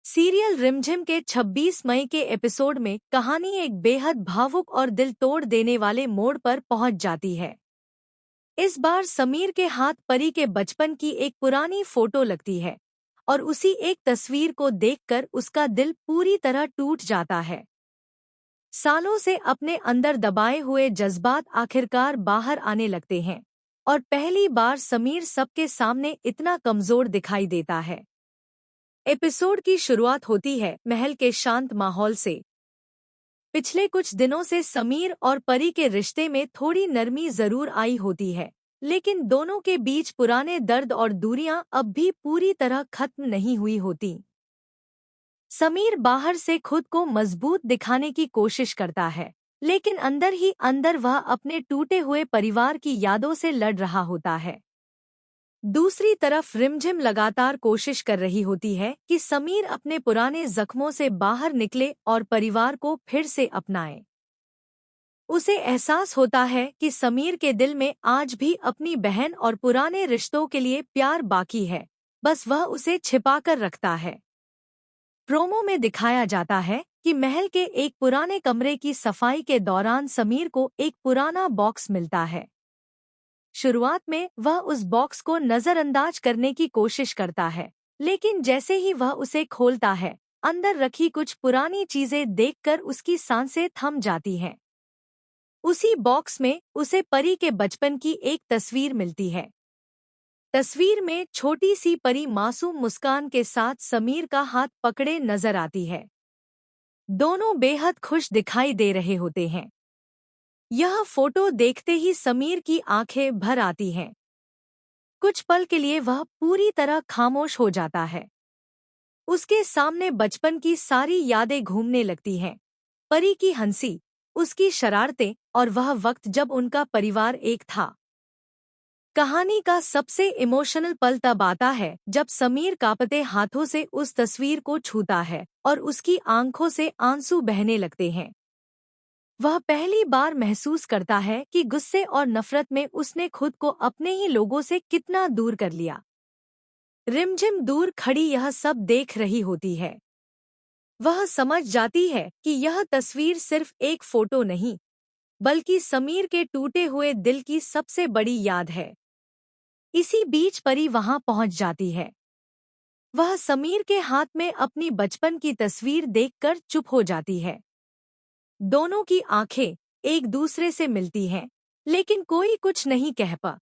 Serial रिमझिम के 26 मई के एपिसोड में कहानी एक बेहद भावुक और दिल तोड़ देने वाले मोड़ पर पहुंच जाती है। इस बार समीर के हाथ परी के बचपन की एक पुरानी फोटो लगती है और उसी एक तस्वीर को देखकर उसका दिल पूरी तरह टूट जाता है। सालों से अपने अंदर दबाए हुए जज्बात आखिरकार बाहर आने लगते हैं और पहली बार समीर सबके सामने इतना कमजोर दिखाई देता है। एपिसोड की शुरुआत होती है महल के शांत माहौल से। पिछले कुछ दिनों से समीर और परी के रिश्ते में थोड़ी नरमी जरूर आई होती है, लेकिन दोनों के बीच पुराने दर्द और दूरियां अब भी पूरी तरह खत्म नहीं हुई होती। समीर बाहर से खुद को मजबूत दिखाने की कोशिश करता है, लेकिन अंदर ही अंदर वह अपने टूटे हुए परिवार की यादों से लड़ रहा होता है। दूसरी तरफ रिमझिम लगातार कोशिश कर रही होती है कि समीर अपने पुराने जख्मों से बाहर निकले और परिवार को फिर से अपनाए। उसे एहसास होता है कि समीर के दिल में आज भी अपनी बहन और पुराने रिश्तों के लिए प्यार बाकी है, बस वह उसे छिपाकर रखता है। प्रोमो में दिखाया जाता है कि महल के एक पुराने कमरे की सफाई के दौरान समीर को एक पुराना बॉक्स मिलता है। शुरुआत में वह उस बॉक्स को नजरअंदाज करने की कोशिश करता है, लेकिन जैसे ही वह उसे खोलता है, अंदर रखी कुछ पुरानी चीजें देखकर उसकी सांसें थम जाती हैं। उसी बॉक्स में उसे परी के बचपन की एक तस्वीर मिलती है। तस्वीर में छोटी सी परी मासूम मुस्कान के साथ समीर का हाथ पकड़े नजर आती है। दोनों बेहद खुश दिखाई दे रहे होते हैं। यह फोटो देखते ही समीर की आंखें भर आती हैं। कुछ पल के लिए वह पूरी तरह खामोश हो जाता है। उसके सामने बचपन की सारी यादें घूमने लगती हैं। परी की हंसी, उसकी शरारतें और वह वक्त जब उनका परिवार एक था। कहानी का सबसे इमोशनल पल तब आता है जब समीर कांपते हाथों से उस तस्वीर को छूता है और उसकी आंखों से आंसू बहने लगते हैं। वह पहली बार महसूस करता है कि गुस्से और नफरत में उसने खुद को अपने ही लोगों से कितना दूर कर लिया। रिमझिम दूर खड़ी यह सब देख रही होती है। वह समझ जाती है कि यह तस्वीर सिर्फ एक फोटो नहीं, बल्कि समीर के टूटे हुए दिल की सबसे बड़ी याद है। इसी बीच परी वहां पहुंच जाती है। वह समीर के हाथ में अपनी बचपन की तस्वीर देखकर चुप हो जाती है। दोनों की आंखें एक दूसरे से मिलती हैं, लेकिन कोई कुछ नहीं कह पा।